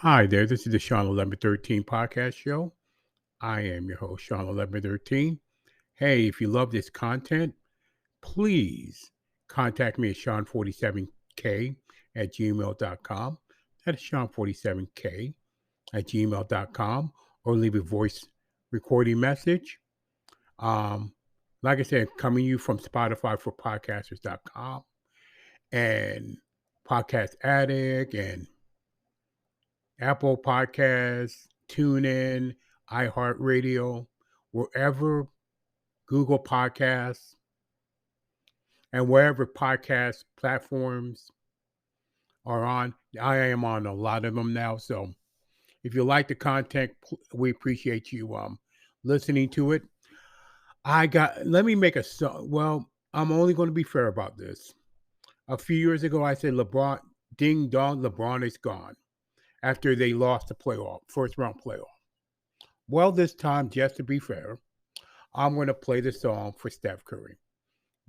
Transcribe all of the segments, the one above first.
Hi there, this is the Shawn1113 podcast show. I am your host, Shawn1113. Hey, if you love this content, please contact me at Shawn47k at gmail.com. That is Shawn47k at gmail.com, or leave a voice recording message. Um, like I said, coming to you from Spotify for podcasters.com and Podcast Addict and Apple Podcasts, TuneIn, iHeartRadio, wherever Google Podcasts, and wherever podcast platforms are on. I am on a lot of them now. So if you like the content, we appreciate you listening to it. Let me make a song. Well, I'm only going to be fair about this. A few years ago, I said LeBron, ding dong, LeBron is gone after they lost the first round playoff. Well, this time, just to be fair, I'm going to play the song for Steph Curry.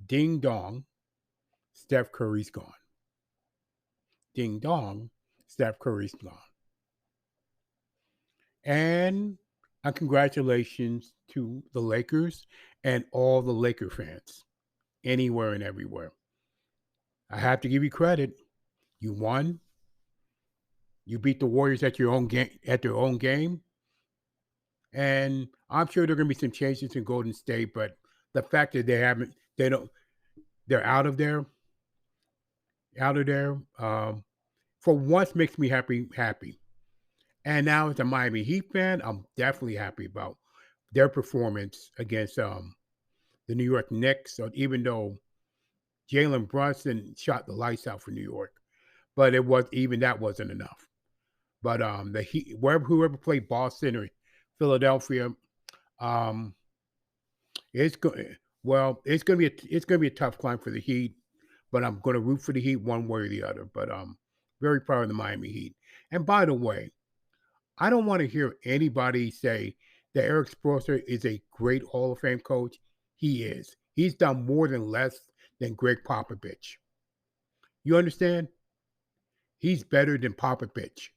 Ding dong, Steph Curry's gone. Ding dong, Steph Curry's gone. And congratulations to the Lakers and all the Laker fans, anywhere and everywhere. I have to give you credit. You won. You beat the Warriors at their own game. And I'm sure there are going to be some changes in Golden State, but the fact that they're out of there. For once makes me happy. And now as a Miami Heat fan, I'm definitely happy about their performance against the New York Knicks. So even though Jalen Brunson shot the lights out for New York, but that wasn't enough. But the Heat, whoever played Boston or Philadelphia, um, it's going it's gonna be a tough climb for the Heat. But I'm going to root for the Heat one way or the other. But very proud of the Miami Heat. And by the way, I don't want to hear anybody say that Eric Spoelstra is a great Hall of Fame coach. He is. He's done more than less than Greg Popovich. You understand? He's better than Popovich.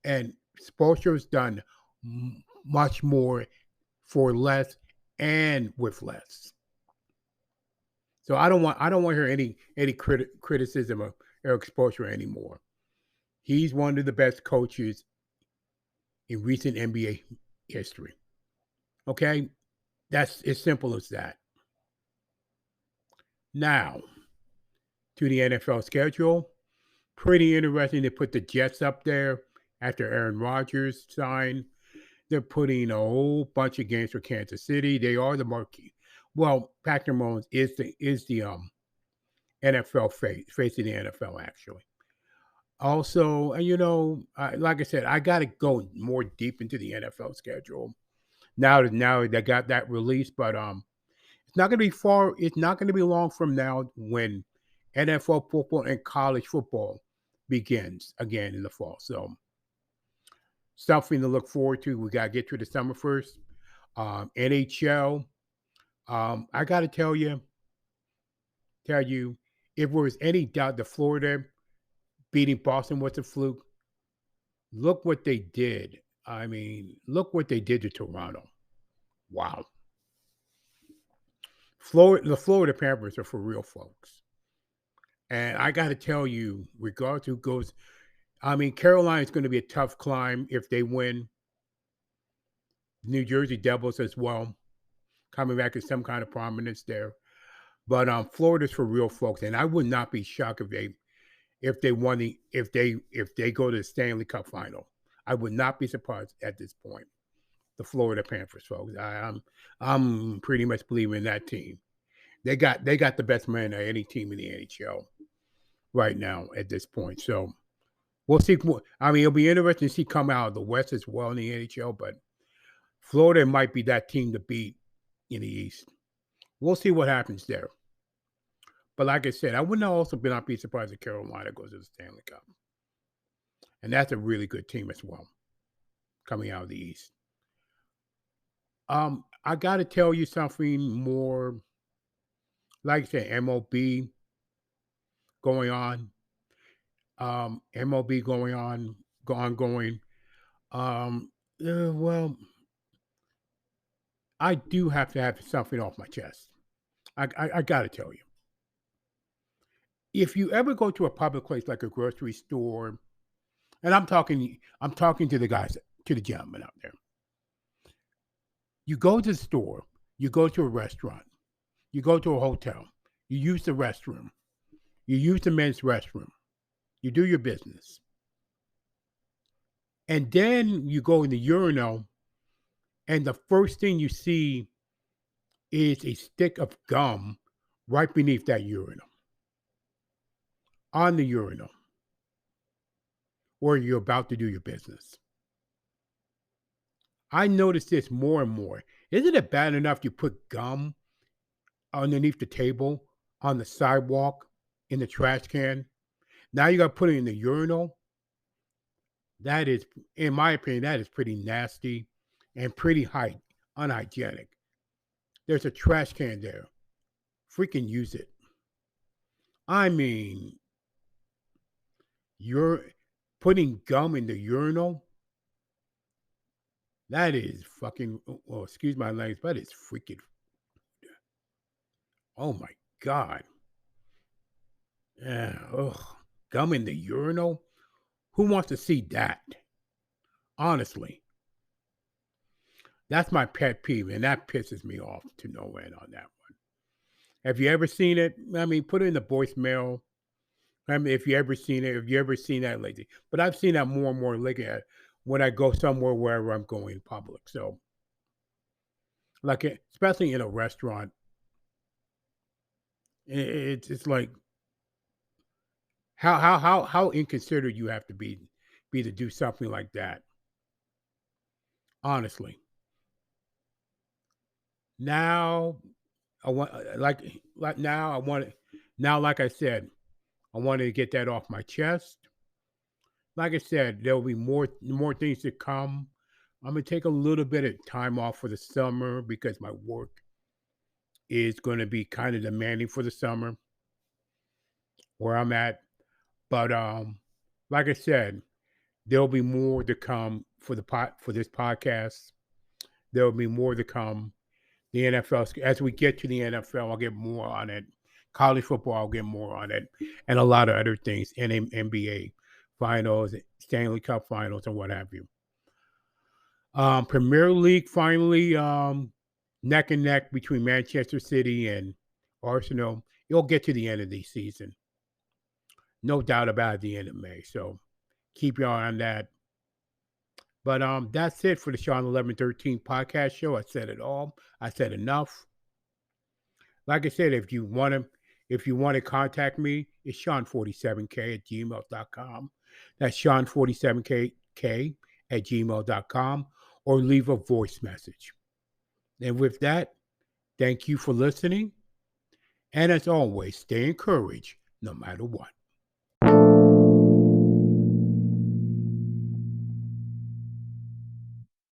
And Spoelstra's done much more for less and with less. So I don't want to hear any criticism of Eric Spoelstra anymore. He's one of the best coaches in recent NBA history. Okay? That's as simple as that. Now, to the NFL schedule. Pretty interesting. They put the Jets up there after Aaron Rodgers signed. They're putting a whole bunch of games for Kansas City. They are the marquee. Well, Patrick Mahomes is the NFL face of the NFL actually. Also, like I said, I got to go more deep into the NFL schedule now they got that released, but it's not going to be far. It's not going to be long from now when NFL football and college football begins again in the fall. So something to look forward to. We got to get through the summer first. NHL. I got to tell you, if there was any doubt that Florida beating Boston was a fluke, look what they did. I mean, look what they did to Toronto. Wow. The Florida Panthers are for real, folks. And I got to tell you, regardless who goes, I mean, Carolina is going to be a tough climb if they win. New Jersey Devils as well, coming back in some kind of prominence there. But Florida's for real, folks, and I would not be shocked if they go to the Stanley Cup final. I would not be surprised at this point. The Florida Panthers, folks. I'm pretty much believing in that team. They got the best man of any team in the NHL right now at this point. So we'll see. I mean, it'll be interesting to see come out of the West as well in the NHL, but Florida might be that team to beat in the East. We'll see what happens there. But like I said, I would not be surprised if Carolina goes to the Stanley Cup. And that's a really good team as well, coming out of the East. I got to tell you something more, like I said, MLB going on. MLB going on, ongoing. Well, I do have to have something off my chest. I got to tell you, if you ever go to a public place like a grocery store, and I'm talking to the guys, to the gentlemen out there. You go to the store, you go to a restaurant, you go to a hotel, you use the restroom, you use the men's restroom, you do your business, and then you go in the urinal, and the first thing you see is a stick of gum right beneath that urinal, on the urinal, where you're about to do your business. I notice this more and more. Isn't it bad enough you put gum underneath the table, on the sidewalk, in the trash can? Now you got to put it in the urinal. That is, in my opinion, that is pretty nasty and pretty unhygienic. There's a trash can there. Freaking use it. I mean, you're putting gum in the urinal. That is fucking. Well, excuse my language, but it's freaking. Oh my god. Yeah. Ugh. Gum in the urinal. Who wants to see that? Honestly, that's my pet peeve, and that pisses me off to no end on that one. Have you ever seen it? I mean, put it in the voicemail. I mean, if you ever seen it, if you ever seen that lately. But I've seen that more and more lately when I go somewhere wherever I'm going in public. So, like, especially in a restaurant, it's like how inconsiderate you have to be to do something like that. Honestly, now I want like now I want it now. Like I said, I wanted to get that off my chest. Like I said, there'll be more things to come. I'm gonna take a little bit of time off for the summer because my work is going to be kind of demanding for the summer where I'm at. But like I said, there'll be more to come for for this podcast. There'll be more to come. The NFL, as we get to the NFL, I'll get more on it. College football, I'll get more on it, and a lot of other things, and NBA finals, Stanley Cup finals, and what have you. Premier League finally, neck and neck between Manchester City and Arsenal. You'll get to the end of the season, no doubt about it, the end of May. So keep your eye on that. But that's it for the Shawn1113 podcast show. I said it all. I said enough. Like I said, if you want to contact me, it's Shawn47k at gmail.com. That's Shawn47k at gmail.com, or leave a voice message. And with that, thank you for listening. And as always, stay encouraged no matter what.